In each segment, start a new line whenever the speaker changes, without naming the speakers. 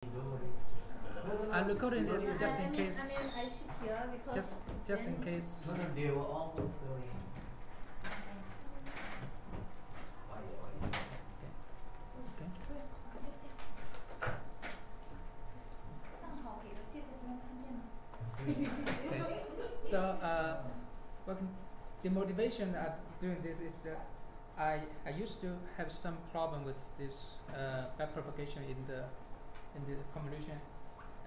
I'm recording this just in case.
I mean, I should hear because
Just in case.
No, they were all fulfilling.
Okay. Okay. So, welcome. The motivation at doing this is that I used to have some problem with this back propagation in the convolution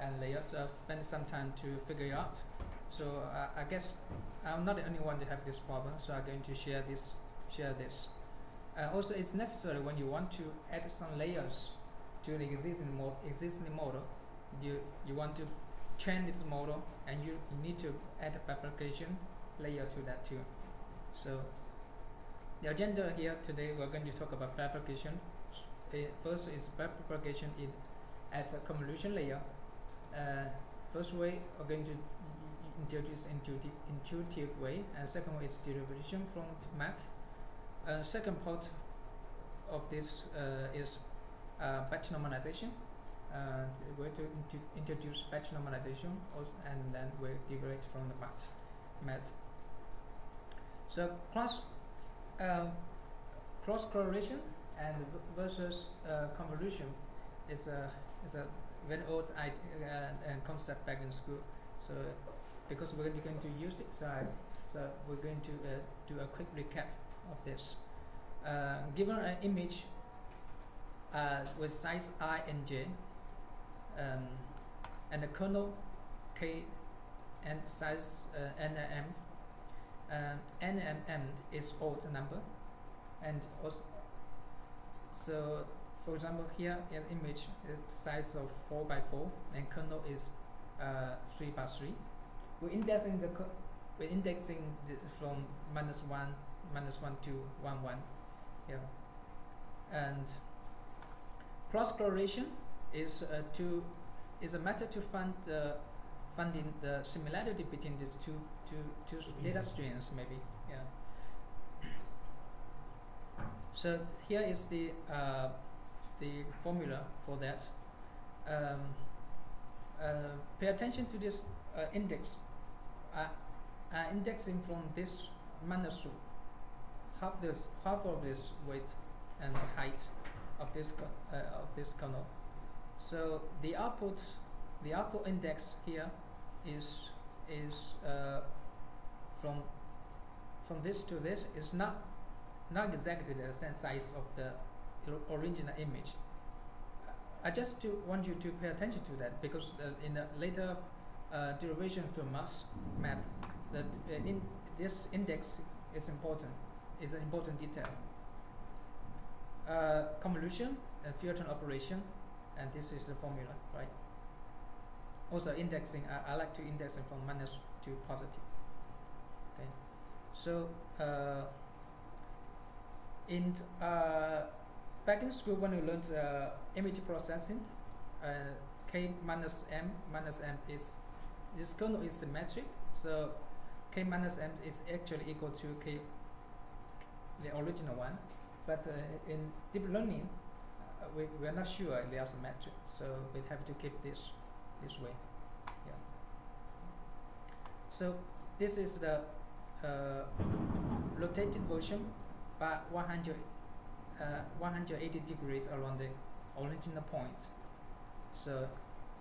and layer, so I spent some time to figure it out. So I guess I'm not the only one to have this problem, so I'm going to share this. Also, it's necessary when you want to add some layers to the existing model. You want to train this model, and you need to add a propagation layer to that too. So the agenda here today, we're going to talk about propagation. First is propagation at a convolution layer. First way, we're going to introduce intuitive way, and second way is derivation from math. Second part of this is batch normalization. We're to introduce batch normalization, and then we derive from the math. So cross correlation and versus convolution is a very old concept back in school. So because we're going to use it, so we're going to do a quick recap of this. Given an image with size I and j, and the kernel k and size n and m is odd number, and also so for example here an image is size of 4 by 4 and kernel is 3 by 3. We're indexing from -1 to 1 1. Yeah. And cross correlation is a method to finding the similarity between the two data streams, maybe. Yeah. So here is the formula for that. Pay attention to this index. Indexing from this minus half of this width and height of this kernel. So the output index here is from this to this is not exactly the same size of the original image. I just want you to pay attention to that, because in the later derivation from math, that in this index is important. Is an important detail. Convolution and filtering operation, and this is the formula, right? Also indexing, I like to index it from minus to positive. Okay, so back in school when we learned image processing, k minus m is, this kernel is symmetric, so k minus m is actually equal to k, the original one, but in deep learning we are not sure they are symmetric, so we have to keep this way. Yeah. So this is the rotated version by 180 degrees around the original point. So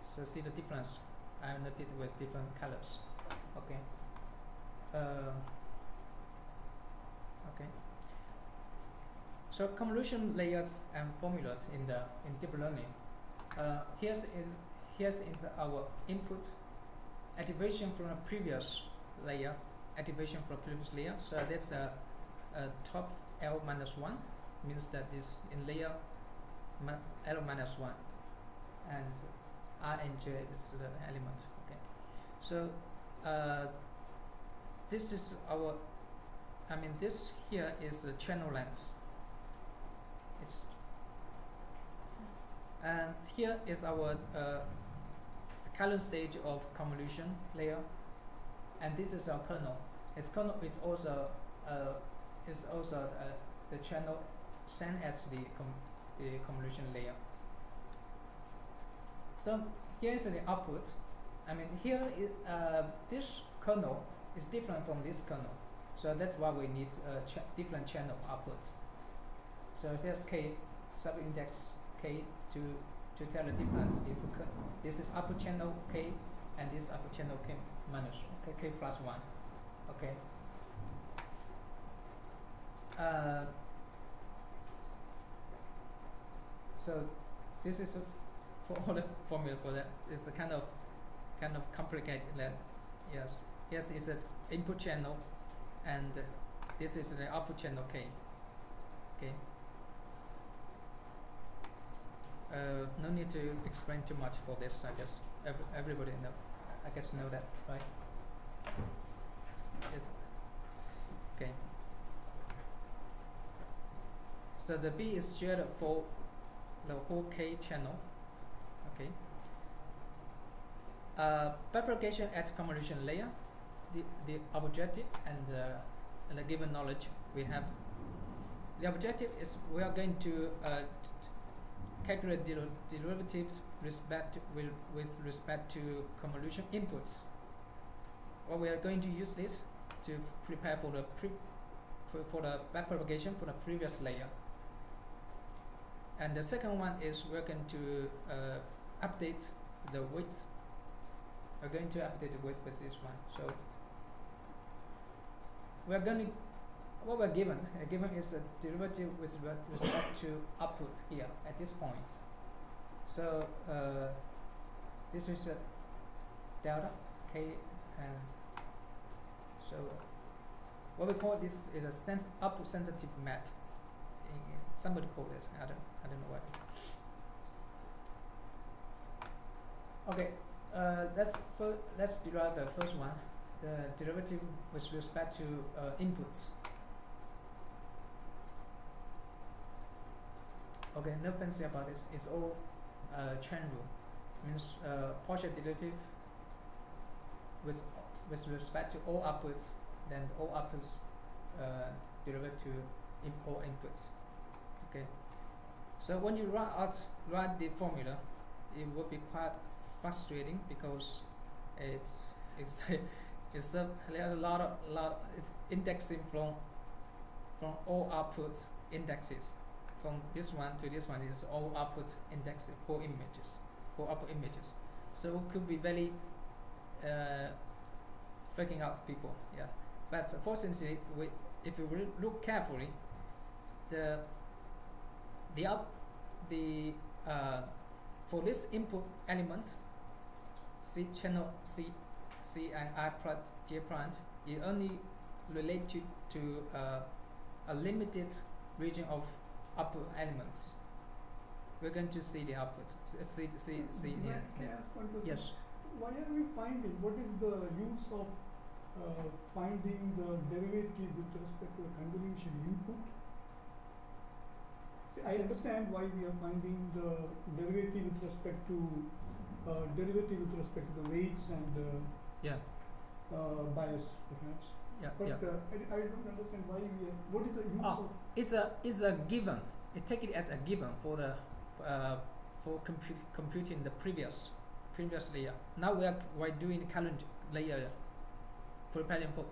see the difference. I noted with different colors. Okay. Okay. So convolution layers and formulas in deep learning. Here's our input, activation from a previous layer, So that's a top L minus 1, means that is in layer L minus 1, and I and J is the element. Okay. So this is our, this here is the channel length. And here is our current stage of convolution layer, and this is our kernel. Its kernel is also the channel, same as the convolution layer. So here is the output. I mean here this kernel is different from this kernel, so that's why we need different channel output. So there's k subindex k to tell the difference. This is upper channel k and this upper channel k minus k plus 1. Okay. So this is for all the formula for that. It's a kind of complicated. That yes is an input channel, and this is the output channel k. Okay. No need to explain too much for this. I guess everybody know that, right? Yes. Okay. So the B is shared for the whole k channel. Okay. Propagation at convolution layer. The objective and the given knowledge we have. The objective is we are going to calculate derivatives with respect to convolution inputs. Well, we are going to use this to prepare for the backpropagation for the previous layer. And the second one is we're going to update the weights. We're going to update the weight with this one. So we're going to what we're given is a derivative with respect to output here at this point. So this is a delta k, and so what we call this is a output sensitive map. Somebody called it. I don't know what. Okay, let's derive the first one, the derivative with respect to inputs. Okay, no fancy about this. It's all chain rule. Means partial derivative with respect to all outputs, then all outputs derive to all inputs. Okay. So when you write the formula, it will be quite frustrating because there's a lot it's indexing from all output indexes. From this one to this one is all output indexes for output images. So it could be very freaking out people. Yeah. But fortunately, if you look carefully, for this input element, C channel C and I plus J prime, it only relate to a limited region of output elements. We're going to see the output. See here.
Can I ask one question?
Yes.
Why are we finding? What is the use of finding the derivative with respect to a convolution input? See, I understand why we are finding the derivative with respect to the weights and bias, perhaps.
Yeah.
But
Yeah.
I don't understand why we are. What is the use of?
It's a given. You take it as a given for the computing the previous layer. Now we're doing current layer, preparing for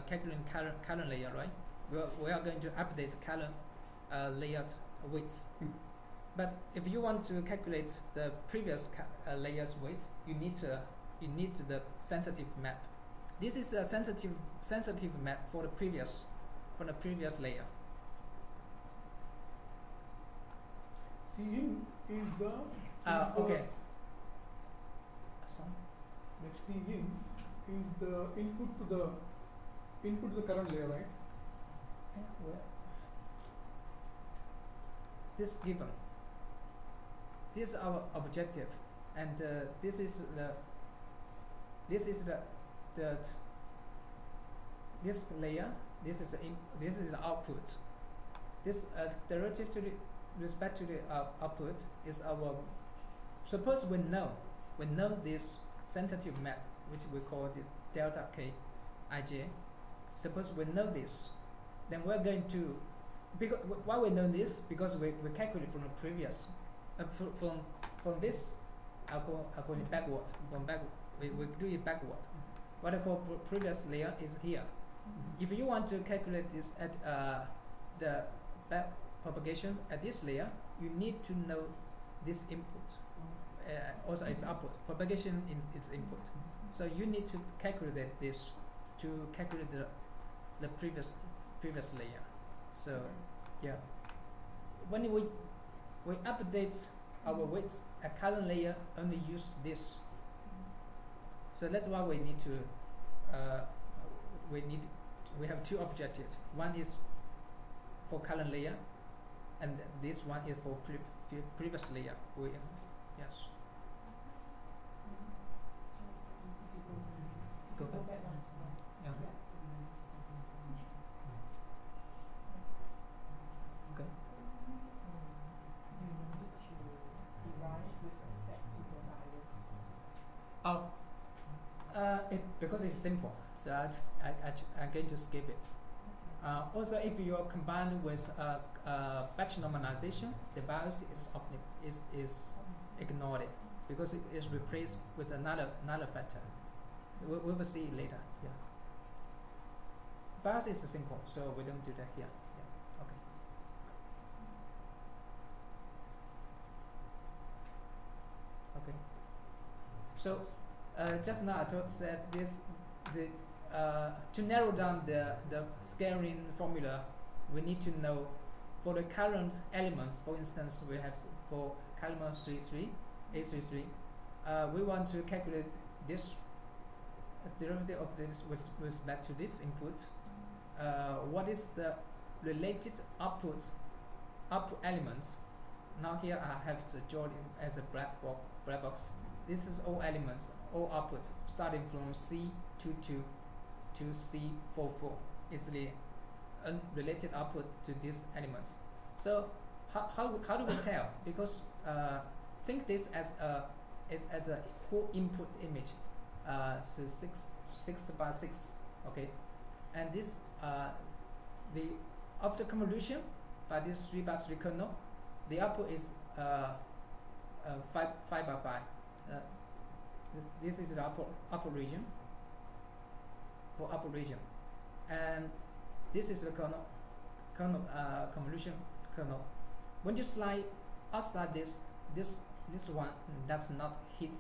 calculating current layer, right? We are going to update current layers weights. But if you want to calculate the previous layers weights, you need the sensitive map. This is a sensitive map for the previous layer.
Cin is the
okay.
That Cin is the input to the current layer, right?
Yeah, well, this given. This is our objective, and this is the this layer. This is the output. This derivative to the respect to the output is our. Suppose we know this sensitive map, which we call the delta k ij. Suppose we know this, then we're going to. Because why we know this? Because we calculate from the previous from this I call it backward. Going backward. We do it backward. What I call previous layer is here. If you want to calculate this at the back propagation at this layer, you need to know this input. Also, it's output. Propagation is input. So you need to calculate this to calculate the previous layer. So yeah, when we update our weights, a current layer only use this. So that's why we need to we have two objectives. One is for current layer, and this one is for previous layer. Yes. Go back. Yeah. Okay.
You need to derive with respect to the bias.
Because it's simple, so I'm going to skip it. Also, if you are combined with batch normalization, the bias is ignored because it is replaced with another factor. We will see it later. Yeah. Bias is simple, so we don't do that here. Yeah. Okay. Okay. So just now I said this to narrow down the scaling formula, we need to know for the current element. For instance, we have for column 33, A33. We want to calculate this derivative of this with respect to this input. What is the related output elements? Now here I have to draw it as a black box. This is all elements, all outputs starting from C22 to C44. It's the unrelated output to these elements. So how do we tell? Because think this as a whole input image. So 6 by 6, okay, and this the after convolution by this 3 by 3 kernel, the output is 5 by 5. This is the upper region for upper region, and this is the convolution kernel. When you slide outside this one does not hit.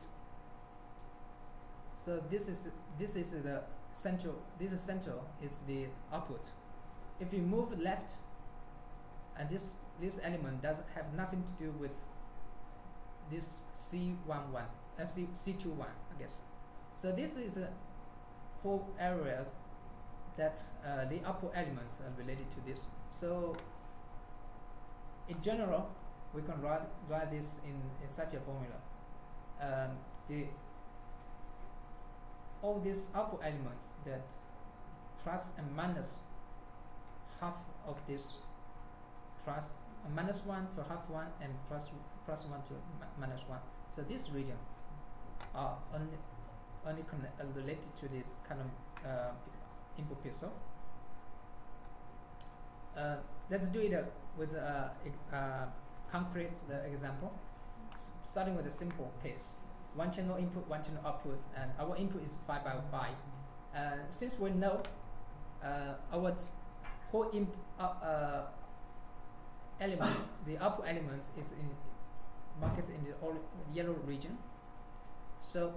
So this is the central. This is central is the output. If you move left, and this element does have nothing to do with this C11, C21, I guess. So this is a whole area that the output elements are related to this. So in general, we can write this in such a formula. All these output elements that plus and minus half of this, plus minus 1 to half 1 and plus 1 to minus 1. So this region are only related to this kind of input pixel. Let's do it with a concrete example, starting with a simple case. One channel input, one channel output, and our input is 5 by 5. Since we know our whole elements, the output element is marked in the yellow region. So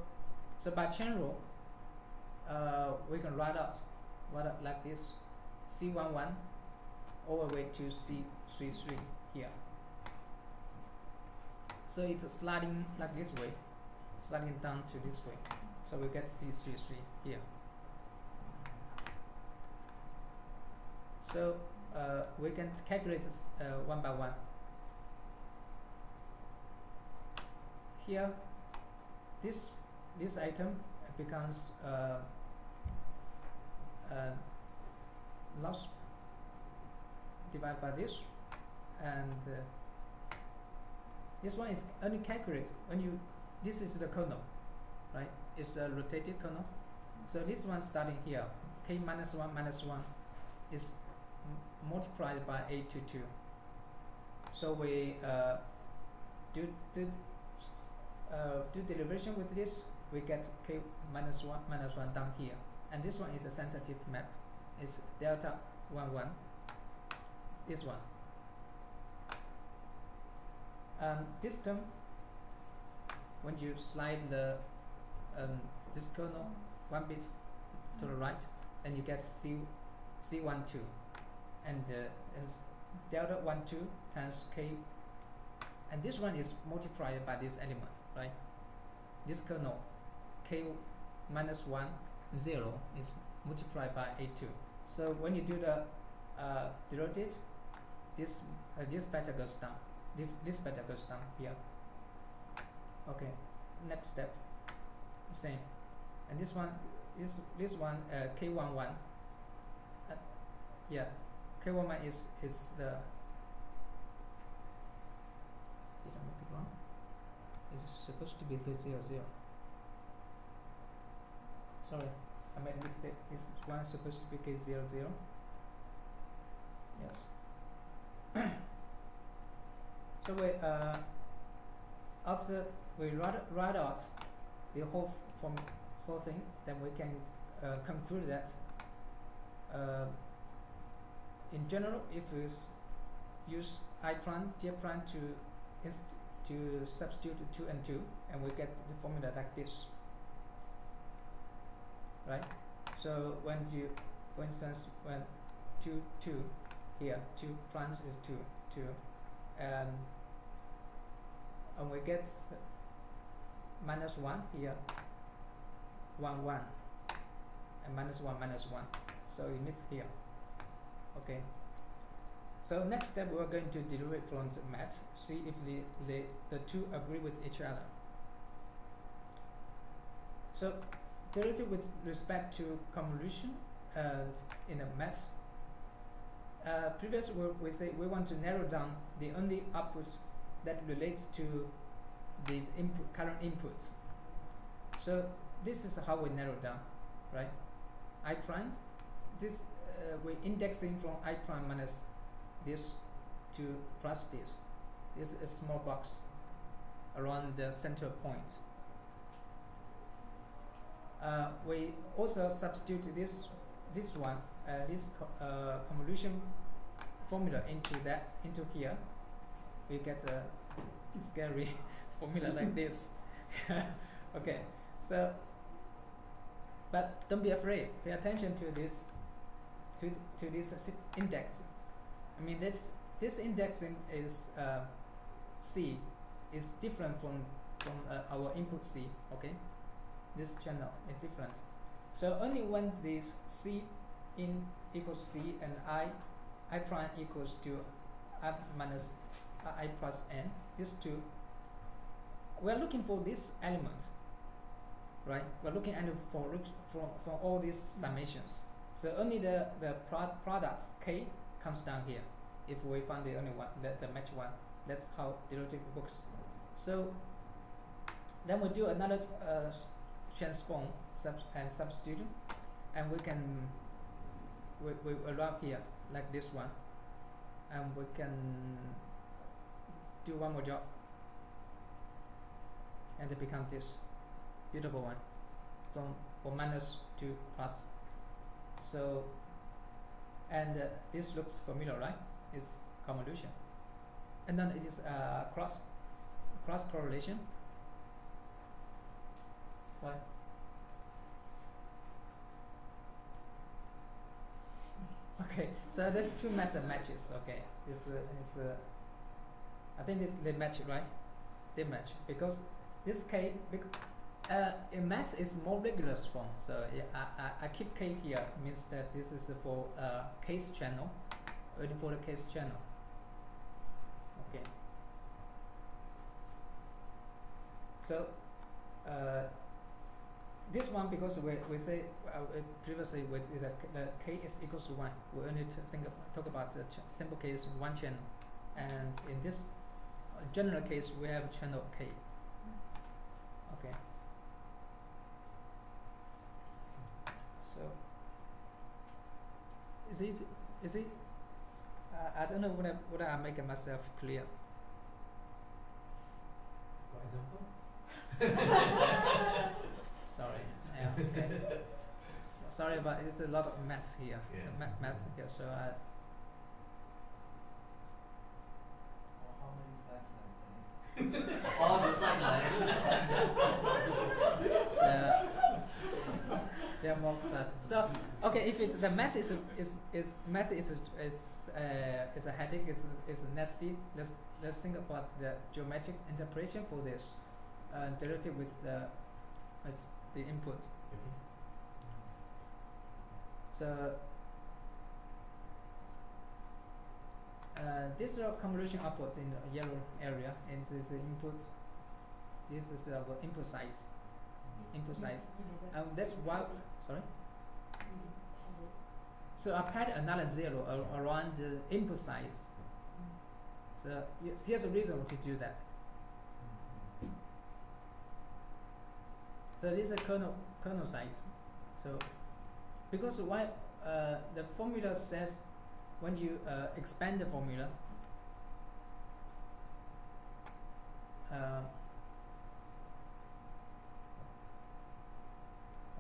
by channel, we can write out like this: C11 all the way to C33 here. So it's sliding like this way, sliding down to this way. So we get C33 here. So we can calculate this one by one. Here, this item becomes loss divided by this, and this one is only calculated when you. This is the kernel, right? It's a rotated kernel. So this one starting here, k minus 1 is multiplied by A22. So we do do derivation with this, we get k minus 1 down here, and this one is a sensitive map. It's delta 1 1. This one. This term, when you slide the this kernel 1 bit to the right, and you get C12, and is delta 1 2 times k, and this one is multiplied by this element, right? This kernel k minus 1 0 is multiplied by A2. So when you do the derivative, this beta goes down. This beta goes down here. Okay, next step, same, and this one K11. Yeah, K11 is the. Did I make it wrong? It's supposed to be K00. Sorry, I made a mistake. This one supposed to be K00. Yes. So we after we write out the whole thing, then we can conclude that in general, if we use I prime j prime to substitute 2 and 2, and we get the formula like this, right? So when you, for instance, when 2 here, 2 prime is 2, and we get minus 1 here, 1 1, and minus 1 minus 1, so it meets here. Okay, so next step we're going to derive from the math, see if the two agree with each other. So derivative with respect to convolution in a math. Previously we say we want to narrow down the only outputs that relates to the current input. So this is how we narrow down, right? I prime, this we're indexing from I prime minus this to plus this. This is a small box around the center point. We also substitute this one, this convolution formula into here. We get a scary formula like this. Okay, so but don't be afraid. Pay attention to this index. I mean this indexing is C is different from our input C. Okay, this channel is different. So only when this C in equals C and I prime equals to I minus I plus n, these two, we are looking for this element, right? We're looking at for all these summations. So only the products k comes down here if we find the only one, the match one. That's how derivative works. So then we do another transform and substitute, and we can we arrive here like this one, and we can do one more job, and it becomes this beautiful one from minus to plus. So and this looks familiar, right? It's convolution, and then it is cross correlation, right? Okay, so that's two method matches. Okay, I think they match, right? They match because this k in math is more regular form. So I keep k here, means that this is for case channel, only for the case channel. Okay. So this one, because we say previously is that the k is equals to 1, we only talk about the simple case one channel, and in this general case we have channel k. Okay. So is it I don't know whether I'm making myself clear.
For example?
Sorry. Yeah. Okay. Sorry about it's a lot of math here.
Yeah.
Math here. So I.
How many slides like this?
All the slides
There are more slides. So okay, if it, the math is a headache, is nasty. Let's think about the geometric interpretation for this derivative with the input. So these are convolution outputs in the yellow area, and this is the inputs. This is our input size. Input size. That's why. Sorry. So I pad another 0 around the input size. So here's a reason to do that. So this is a kernel size. So because why the formula says when you expand the formula,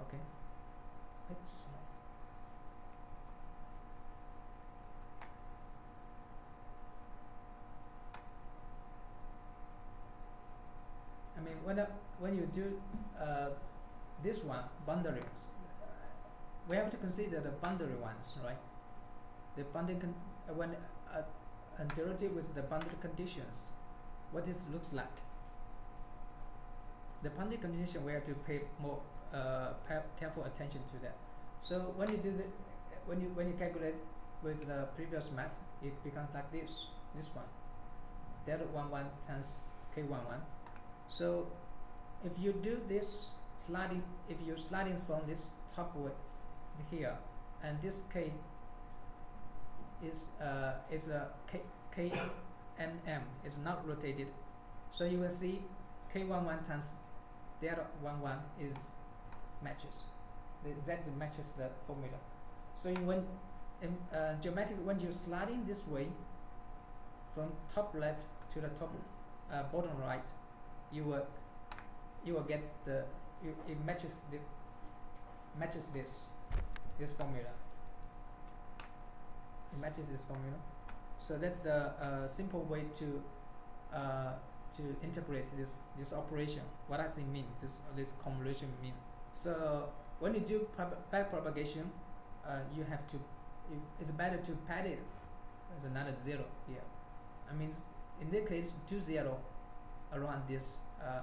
okay. I mean, when you do this one, boundaries, we have to consider the boundary ones, right? The boundary when a derivative with the boundary conditions, what this looks like. The boundary condition, we have to pay more careful attention to that. So when you do the when you calculate with the previous math, it becomes like this one, delta 11 times k11. So if you do this sliding, if you're sliding from this top way here, and this k is a k and m is not rotated, so you will see k11 times delta 11 is matches. Exactly matches the formula. So when geometric, when you're sliding this way from top left to the top bottom right, you will get the it matches this formula. It matches this formula. So that's the simple way to interpret this operation. What does it mean? This convolution mean? So when you do back propagation, you have to. It's better to pad it as another 0 here. I mean, in this case, 2 0 around this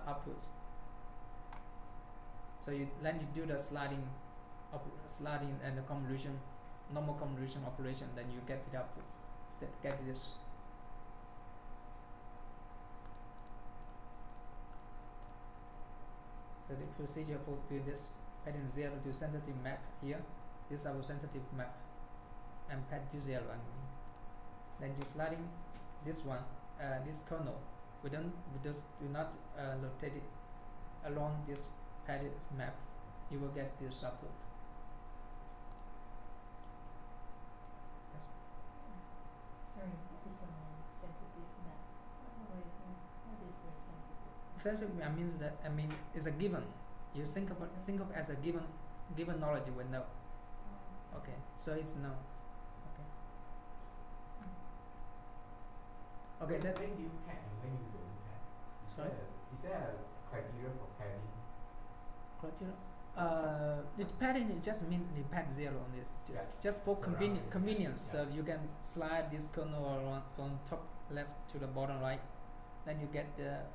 outputs. So then you do the sliding and the convolution, normal convolution operation. Then you get the outputs. Get this. So the procedure for doing this, padding 0 to sensitive map here. This is our sensitive map, and pad to 0, and then you sliding this one, this kernel. We do not rotate it along this padded map. You will get this output.
Sorry, what is sensitive map? What is your sensitive?
Sensitive means that it's a given. You think of as a given knowledge you will know. Okay, so it's no. Okay, that's.
When you pad and when you don't pad?
Sorry?
Is there a criteria for padding?
Criteria? The padding it just means you pad 0 on this, just for convenience.
Yeah.
So you can slide this kernel around from top left to the bottom right. Then you get the.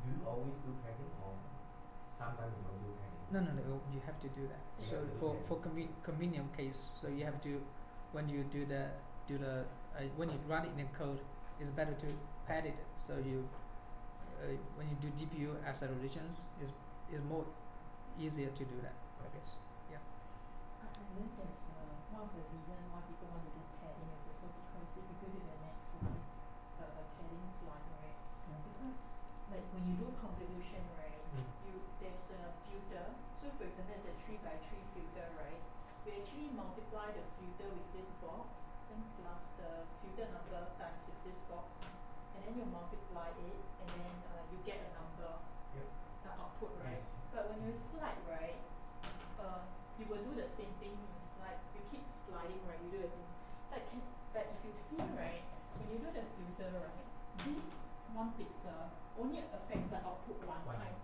Do you always do padding, or sometimes you don't do padding?
No, you have to do that.
You
So
have to do
for convenient case, so you have to, when you do the when you run it in code, it's better to pad it. So you when you do GPU accelerations, is more easier to do that, I guess. Yeah.
And then there's one of the reasons why people want to do padding is also because if you go to the next slide, the padding slide, right?
Yeah.
Because like when you do convolution, right, there's a filter. So for example, there's a 3x3 filter, right? We actually multiply the filter with this box, then plus the filter number times with this box, and then you multiply it, and then you get a number.
Yep.
the output, right? But when you slide, right, you will do the same thing. You slide, you keep sliding, right? You do the same. But if you see, right, when you do the filter, right, this one pixel only affects the output one time.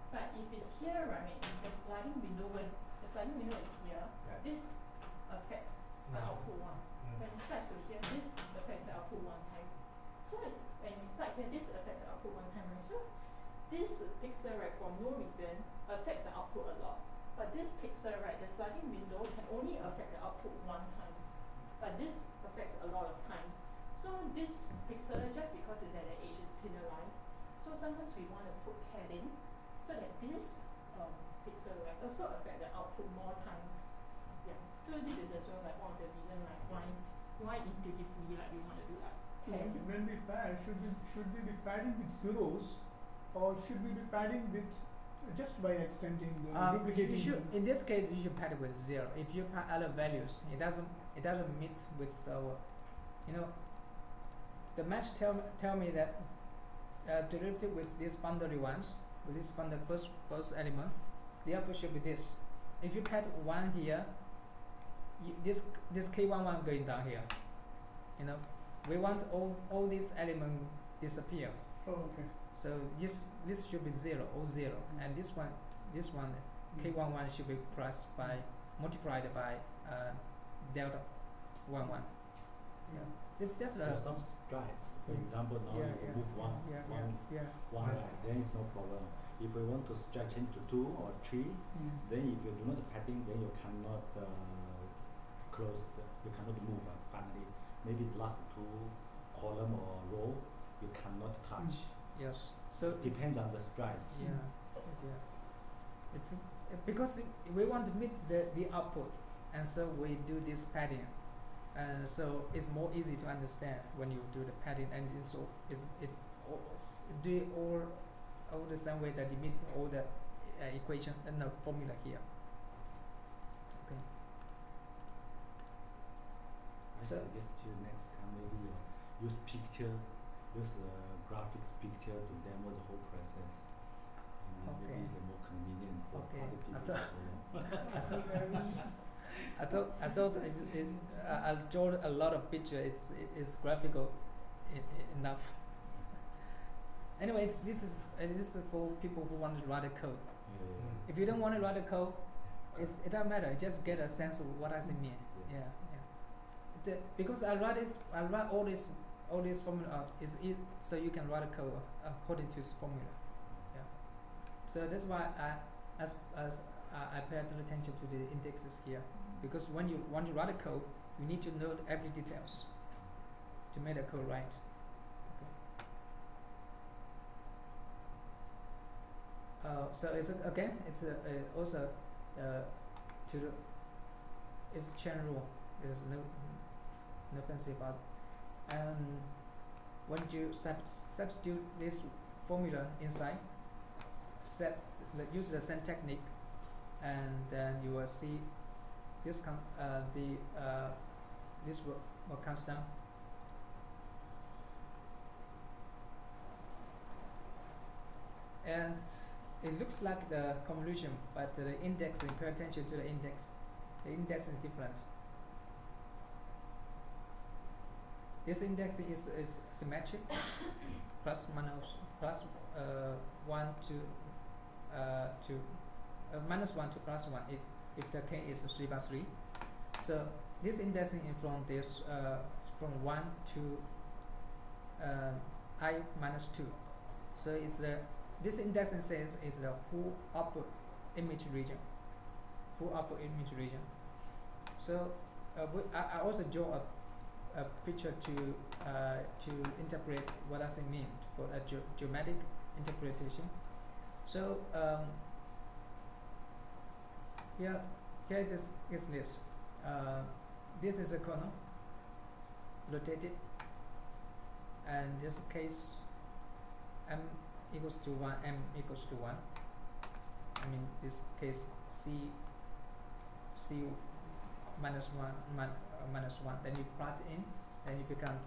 But if it's here, right, the sliding window, when the sliding window is here, this affects the output one. When it slides to here, this affects the output one time. So when you slide here, this affects the output one time, right? So this pixel, right, for no reason affects the output a lot. But this pixel, right, the sliding window can only affect the output one time. But this affects a lot of times. So this pixel, just because it's at the edge, is penalized. So sometimes we want to put padding so that this pixel, right, also affect the output more times. Yeah. So this is as well like one of the reasons like why intuitively like we want to do that.
So when we pad, should we be padding with zeros, or should we be padding with just by extending the duplicating?
You should, in this case, you should pad with 0. If you pad other values, it doesn't meet with our, you know, the match tell me that derivative with these boundary ones, with this boundary first element, the output should be this. If you pad 1 here, this k11 going down here. You know, we want all these elements disappear.
Oh, okay.
So this should be 0, all 0, and this one k11 should be multiplied by delta 11. Yeah, it's just
for some strides. For example, now if you move one right, then it's no problem. If we want to stretch into 2 or 3, then if you do not padding, then you cannot you cannot move finally. Maybe the last 2 column or row you cannot touch.
Yes. So
it depends on the strides.
Yeah. It's because we want to meet the output, and so we do this padding, and so it's more easy to understand when you do the padding, and so do all the same way that you meet all the equation and the formula here. Okay.
I suggest you next time maybe you use graphics picture to demo the whole process. Maybe it's more convenient for other people.
I thought I draw a lot of pictures. It's graphical enough. Anyway, this is for people who want to write a code. If you don't want to write a code, it doesn't matter. Just get a sense of what does it mean. Because I write all this formula so you can write a code according to this formula. Yeah. So that's why I pay attention to the indexes here, because when you want to write a code, you need to know every details to make the code right. Okay. So it's also it's chain rule. There's no fancy about it. And when you substitute this formula inside, use the same technique, and then you will see this this will comes down. And it looks like the convolution, but the index, and pay attention to the index. The index is different. This index is symmetric, plus 1 to minus 1 to plus 1 if the k is 3 by 3. So this indexing is from this from 1 to I minus 2. So it's this indexing says is the whole upper image region. So I also draw a picture to interpret what does it mean for a geometric interpretation. So here is this. This is a corner rotated, and this case m equals to 1, m equals to 1. I mean this case c minus 1 minus 1. Then you plug in, then you become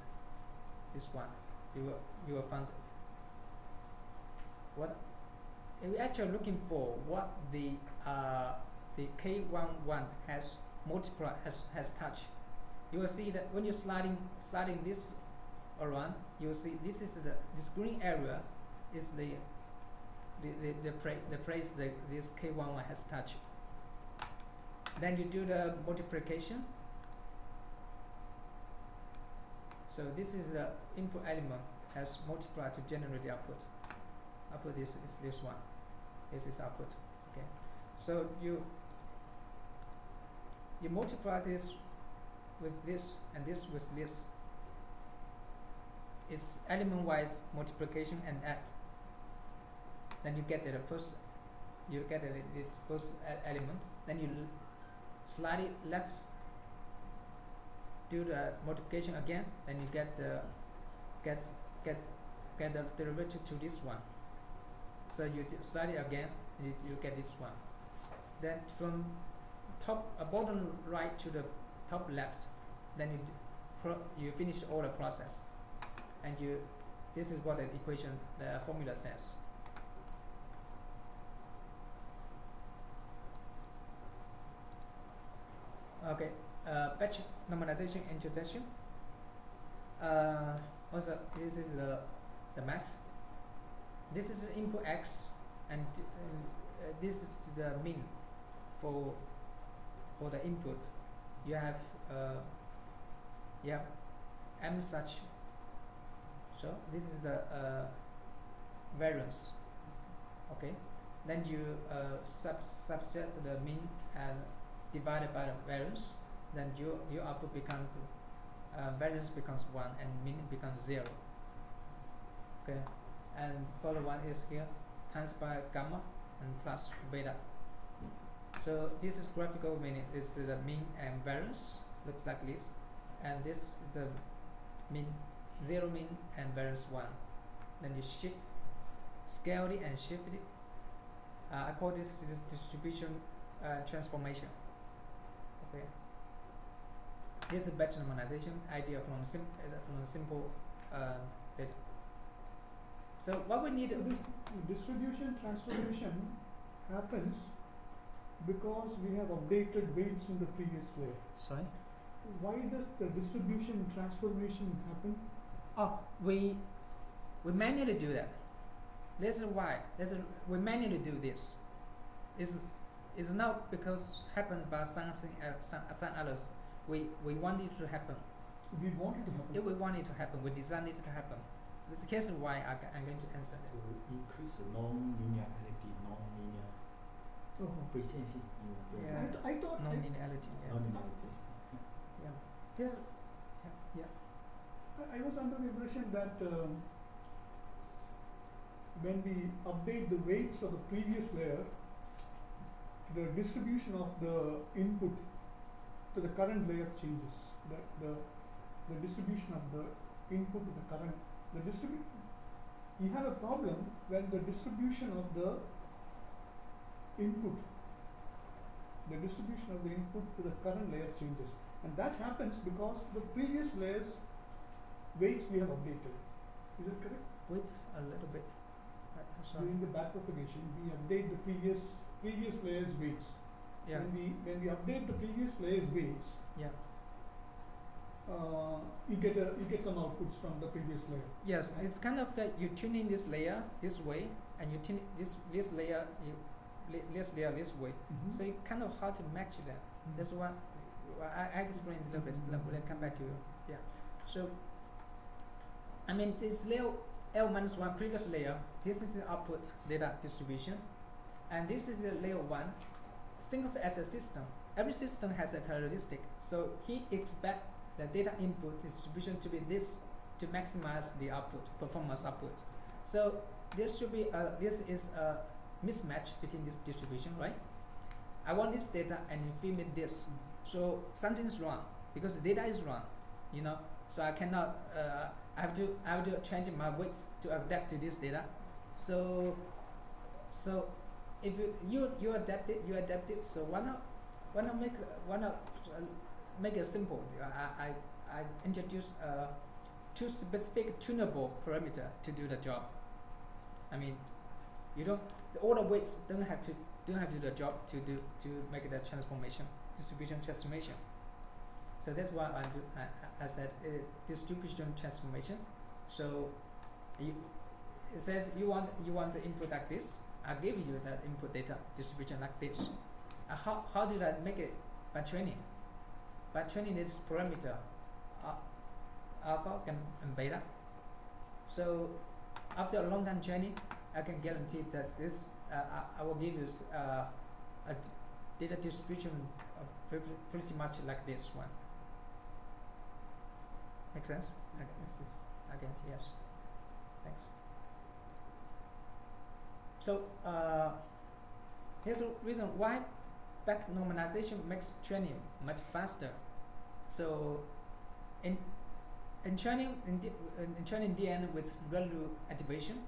this one. You will find it. we're actually looking for what the K11 has multiplied, has touched. You will see that when you're sliding this around, you will see this green area is the place that this K11 has touched. Then you do the multiplication. So this is the input element has multiplied to generate the output. Output is this one. This is output. Okay. So you multiply this with this and this with this. It's element-wise multiplication and add. Then you get the first. You get this first element. Then you slide it left. Do the multiplication again. Then you get the derivative to this one. So you slide it again. You get this one. Then from bottom right to the top left, then you finish all the process, and this is what the equation, the formula says. Okay, batch normalization introduction. Also, this is the math. This is the input x, and this is the mean for the input. You have m such. So this is the variance. Okay, then you subset the mean and divided by the variance. Then your output becomes variance becomes 1 and mean becomes 0. Okay, and further one is here times by gamma and plus beta. So this is graphical meaning. This is the mean and variance, looks like this, and this is the mean, 0 mean and variance 1. Then you shift, scale it and shift it. I call this distribution transformation. Okay. This is batch normalization idea from simple data. So what we need.
So this distribution transformation happens because we have updated weights in the previous layer.
Sorry.
Why does the distribution transformation happen?
Oh, we manually do that. This is why. We manually do this. It's not because happened by some others. We want it to happen.
We want it to happen.
If we want it to happen, we design it to happen. This is the case why I'm going to answer that.
To increase the non-linearity, non-linear efficiency.
Yeah.
I thought
Non-linearity. Yeah.
Non-linearity.
Yeah. Yes. Yeah.
I was under the impression that when we update the weights of the previous layer, the distribution of the input to the current layer changes. The distribution of the input to the current, you have a problem when the distribution of the input to the current layer changes, and that happens because the previous layers weights we have updated. Is it correct?
Weights a little bit. Sorry.
During the backpropagation, we update the previous layers weights.
Yeah.
When we update the previous layers weights,
Yeah.
You get some outputs from the previous layer.
Yes, it's kind of that you tune in this layer this way, and you tune this layer this layer this way. So it's kind of hard to match that. That's what I explained a little bit. We'll come back to you. Yeah. So I mean, this layer L-1 previous layer. This is the output data distribution, and this is the layer 1. Think of it as a system. Every system has a characteristic. So he expects the data input distribution to be this to maximize the output, performance output. So this should be this is a mismatch between this distribution, right? I want this data and you feed me this. So something's wrong because the data is wrong, you know. So I cannot. I have to change my weights to adapt to this data. So if you adapt it. So why not make it simple? I introduce two specific tunable parameter to do the job. I mean, you don't. the order weights don't have to do the job to make the transformation, distribution transformation. So that's why I said distribution transformation. So it says you want the input like this. I give you that input data distribution like this. How did I make it? By training. By training this parameter alpha and beta. So after a long time training, I can guarantee that this I will give you a data distribution pretty much like this one. Make sense? Okay. I guess yes. Thanks. So here's the reason why back normalization makes training much faster. So in training DN with ReLU activation,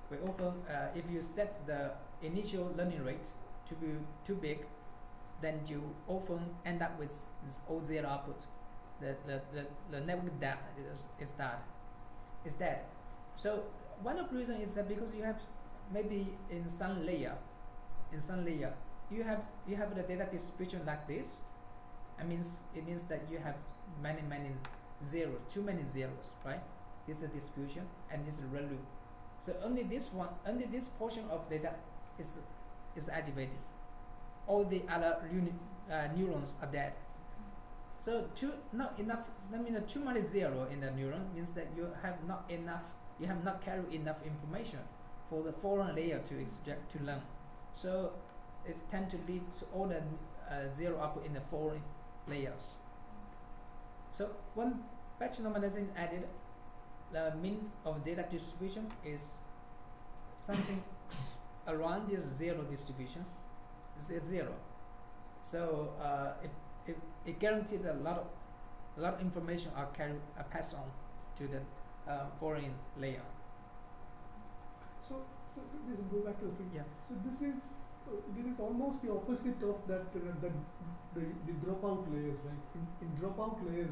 we often if you set the initial learning rate to be too big, then you often end up with this O0 output. The network data is dead. So one of the reasons is that because you have maybe in some layer you have the data distribution like this. It means that you have many zeros, too many zeros, right? This is the distribution and this is ReLU. So only this portion of data is activated. All the other neurons are dead. So not enough. That means too many zero in the neuron means that you have not carried enough information for the foreign layer to extract to learn. So it tends to lead to all the zero output in the foreign layers. So when batch normalization added, the means of data distribution is something around this zero distribution. Zero. So it guarantees a lot of information are passed on to the foreign layer.
So just go back to the thing.
Yeah.
So this is almost the opposite of that the dropout layers, right? In dropout layers,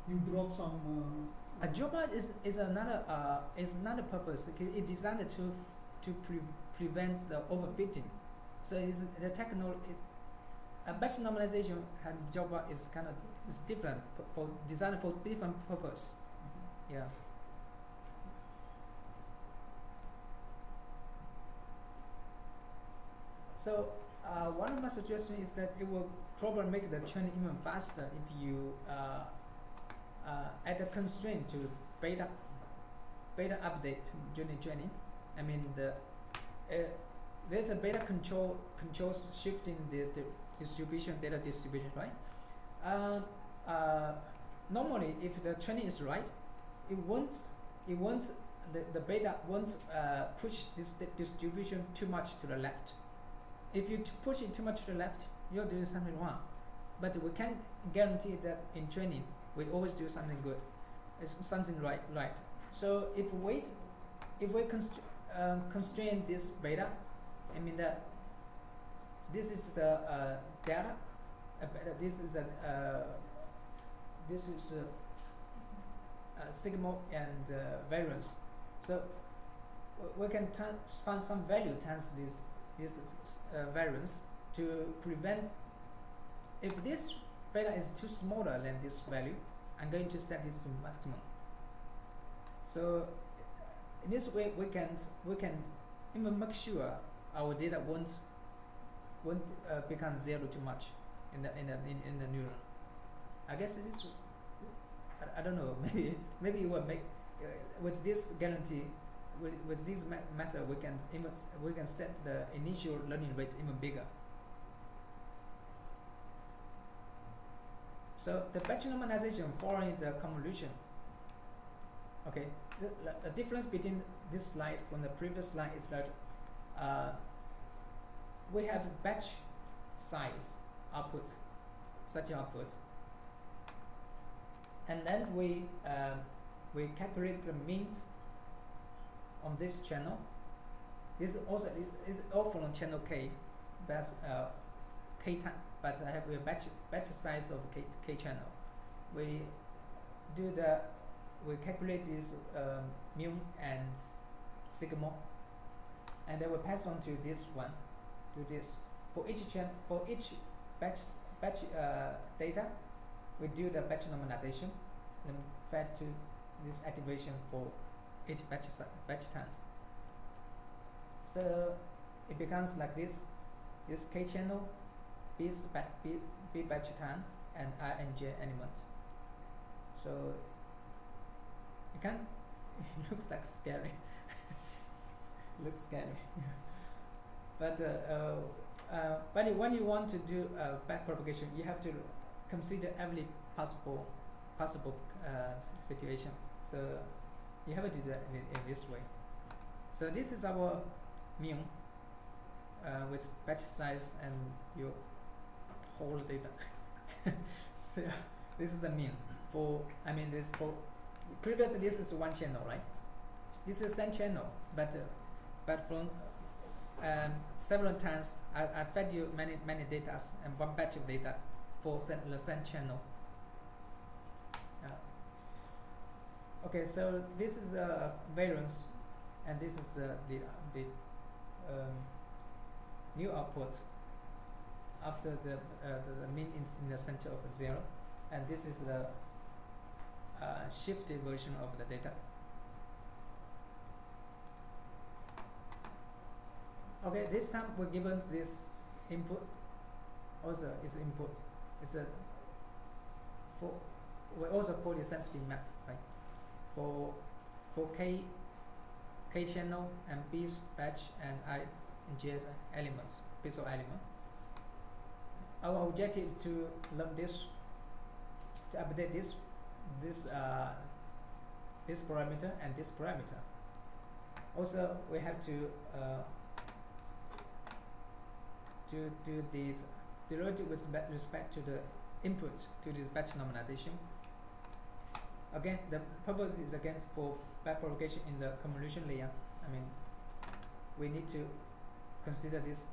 you drop some.
A dropout is another purpose. It's designed to prevent the overfitting. So the technology is a batch normalization and dropout is different for designed for different purpose. Yeah. So one of my suggestions is that it will probably make the training even faster if you add a constraint to beta update during training. There's a beta controls shifting the data distribution, right? Normally, if the training is right, the beta won't push this distribution too much to the left. If you push it too much to the left, you're doing something wrong. But we can't guarantee that in training we always do something good. It's something right. So if we constrain this beta, that this is the data. This is sigma and variance. So we can find some value times this variance to prevent. If this beta is too smaller than this value, I'm going to set this to maximum. So in this way, we can even make sure our data won't become zero too much in the neuron. I guess this is, I don't know, maybe it will make with this guarantee, with this method we can set the initial learning rate even bigger. So the batch normalization following the convolution. Okay, the difference between this slide from the previous slide is that we have batch size output, such output, and then we calculate the mean on this channel. This is also is all from channel K, that's K time. But I have a batch size of K channel. We calculate this mu and sigma, and they will pass on to this one, to this. For each batch data, we do the batch normalization and fed to this activation for each batch times. So it becomes like this K channel, B batch time, and I and J elements. So you can't. It looks like scary. Looks scary. But when you want to do back propagation, you have to consider every possible situation. So you have to do that in this way. So this is our mean with batch size and your whole data. So this is the mean for, this for previously this is one channel, right? This is the same channel, but from several times I fed you many data and one batch of data for the same channel. Okay, so this is the variance, and this is the new output after the mean is in the center of 0, and this is the shifted version of the data. Okay, this time we're given this input. Also, is input. It's a we also call it sensitive map, right? For K channel and B batch and I and J elements, pixel element. Our objective is to learn this, to update this parameter and this parameter. Also, we have to do the derivative with respect to the input to this batch normalization. Again, the purpose is again for backpropagation in the convolution layer. We need to consider this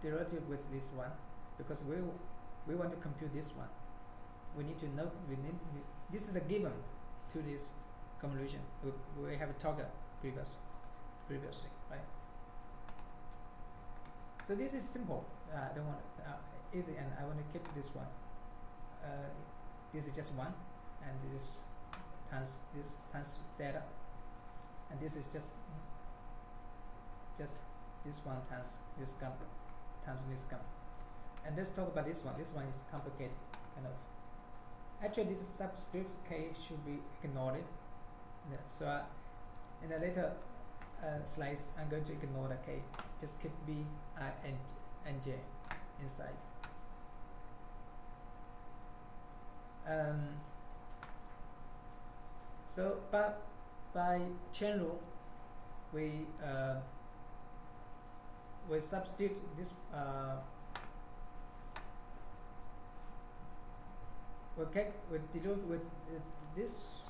derivative with this one because we want to compute this one. We need to know this is a given to this convolution. We have talked previously, right? So this is simple. I don't want easy, and I want to keep this one. This is just one, and this times data, and this is just this one times this gum times this gum. And let's talk about this one. This one is complicated, kind of. Actually, this subscript K should be ignored. Yeah, so in the later slides, I'm going to ignore the K. Just keep B, I, and J inside. So by chain rule, we substitute this. We deal with this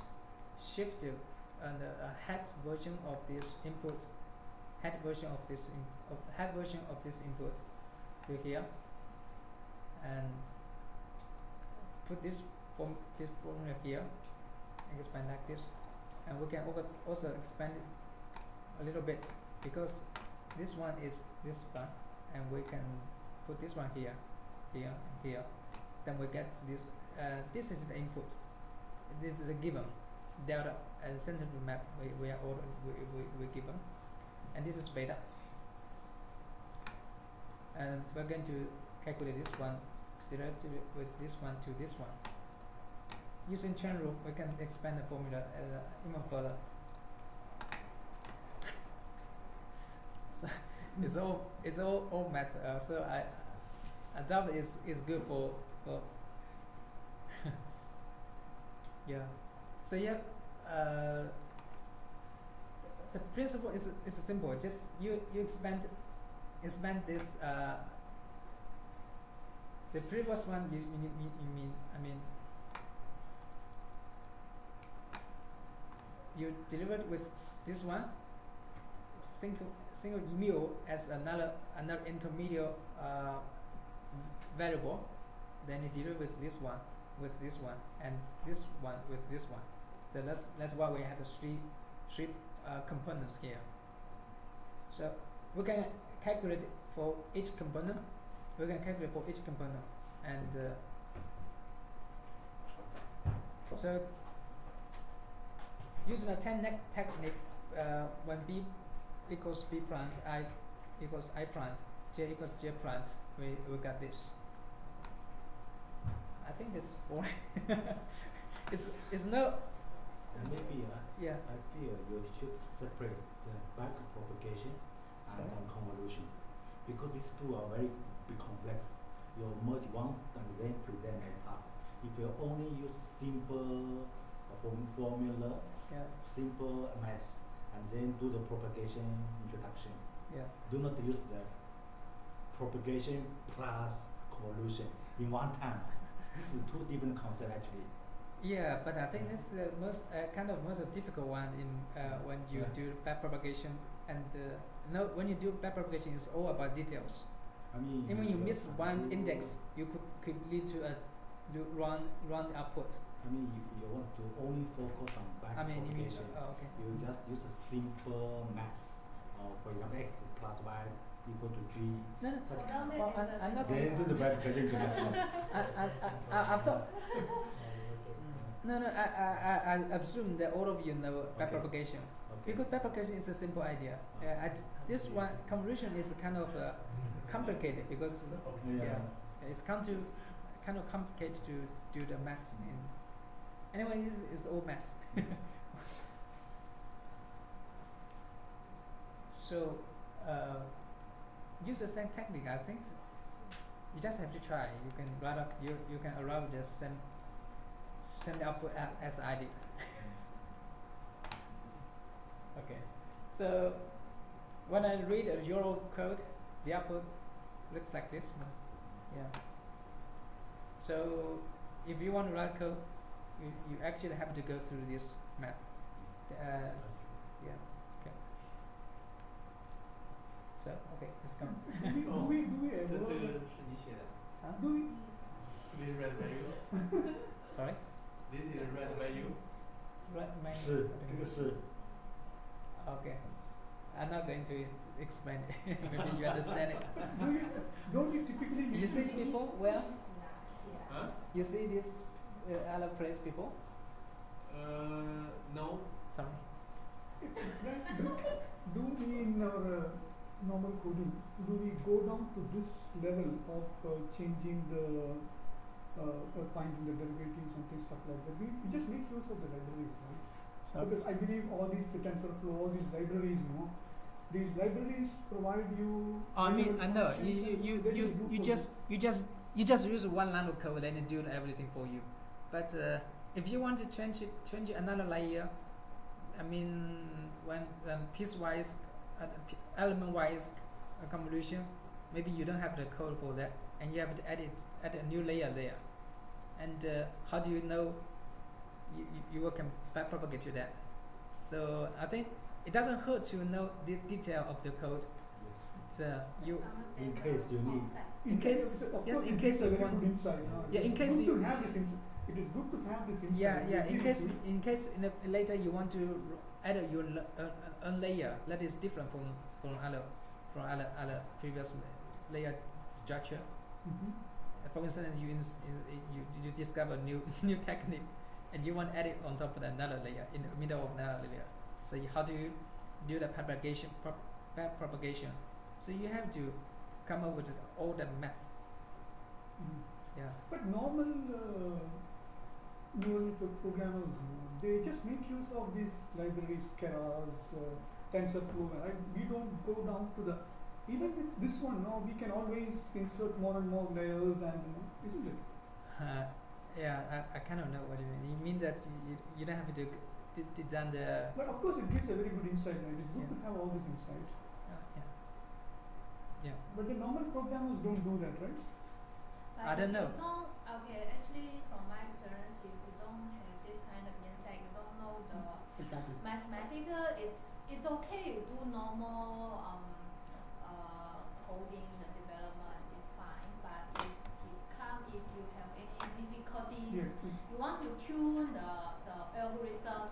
shifted and head version of this input, head version of this input to here, and put this formula here and expand like this, and we can also expand it a little bit because this one is this one, and we can put this one here, here, and here. Then we get this. This is the input. This is a given delta and sensitive map. We given, and this is beta. And we're going to calculate this one directly with this one to this one. Using chain rule, we can expand the formula even further. So it's all math. So I doubt is good for yeah. So yeah, the principle is simple. Just you expand this. The previous one you deliver with this one single mu as another intermediate variable. Then you deliver with this one, and this one with this one. So that's why we have the three components here. So we can calculate for each component. We can calculate for each component, and so using a technique, when b equals b prime, I equals I prime, j equals j prime, we got this. I think it's boring. it's no.
Maybe
Yeah.
I feel you should separate the back propagation and convolution, because these two are very complex. You merge one and then present as half. If you only use simple formula, simple math, and then do the propagation introduction, do not use the propagation plus convolution in one time. This is two different concepts actually.
Yeah, but I think this is the most kind of most difficult one in when you do back propagation, and no, when you do back propagation, it's all about details.
I mean,
even when you miss one index, you could lead to a wrong output.
I mean, if you want to only focus on back propagation, you just use a simple math. For example, x plus y equal to 3.
No.
Well,
I'm not.
Then do the back propagation.
I thought. No, I assume that all of you know back propagation. Because back propagation is a simple idea. This one, convolution is kind of complicated because it's kind of complicated to do the math in. Anyway, this is all math. So use the same technique. I think you just have to try. You can write up. You can arrive the same output as I did. Okay. So when I read your code, the output looks like this one. Yeah. So if you want to write code, you actually have to go through this math. Yeah. Okay. So okay, let's go.
Do we ever?
这个是你写的
Do we?
This is read by you.
Sorry.
This is read by you.
Right, my.
是，这个是。
Okay. I'm not going to explain it. Maybe you understand it.
Don't you typically?
You see it before? Well,
Huh?
you see this other place before?
No.
Sorry.
Do we in our normal coding, do we go down to this level of changing the finding the derivatives and things stuff like that? We just make use of the libraries, right?
So
because I believe all these TensorFlow, all these libraries, these libraries provide you.
I mean, I know you just use one line of code, then it do everything for you. But if you want to change another layer, I mean, when piecewise, element-wise convolution, maybe you don't have the code for that, and you have to add a new layer there. And how do you know you can backpropagate to that? So I think it doesn't hurt to know the detail of the code.
Yes.
You
in case you need.
In case you want to. Yeah, in case you.
It is good to have this insight.
Yeah. In case later you want to add your own layer that is different from other previous layer structure. For instance, you discover new technique, and you want to add it on top of another layer in the middle of another layer. So how do you do the propagation? So you have to come up with all the math. Yeah.
But normal neural programmers, they just make use of these libraries, Keras, TensorFlow, right? We don't go down to the. Even with this one, we can always insert more and more layers, and isn't it?
Yeah, I kind of know what you mean. You mean that you don't have to design the.
But of course, it gives a very good insight, right? It's good to have all this insight.
Yeah.
But the normal programmers don't do that, right?
I don't know.
Okay, actually, from my experience, if you don't have this kind of insight, you don't know the mathematical. It's okay. You do normal coding, the development is fine. But if you have any difficulties, you want to tune the algorithm.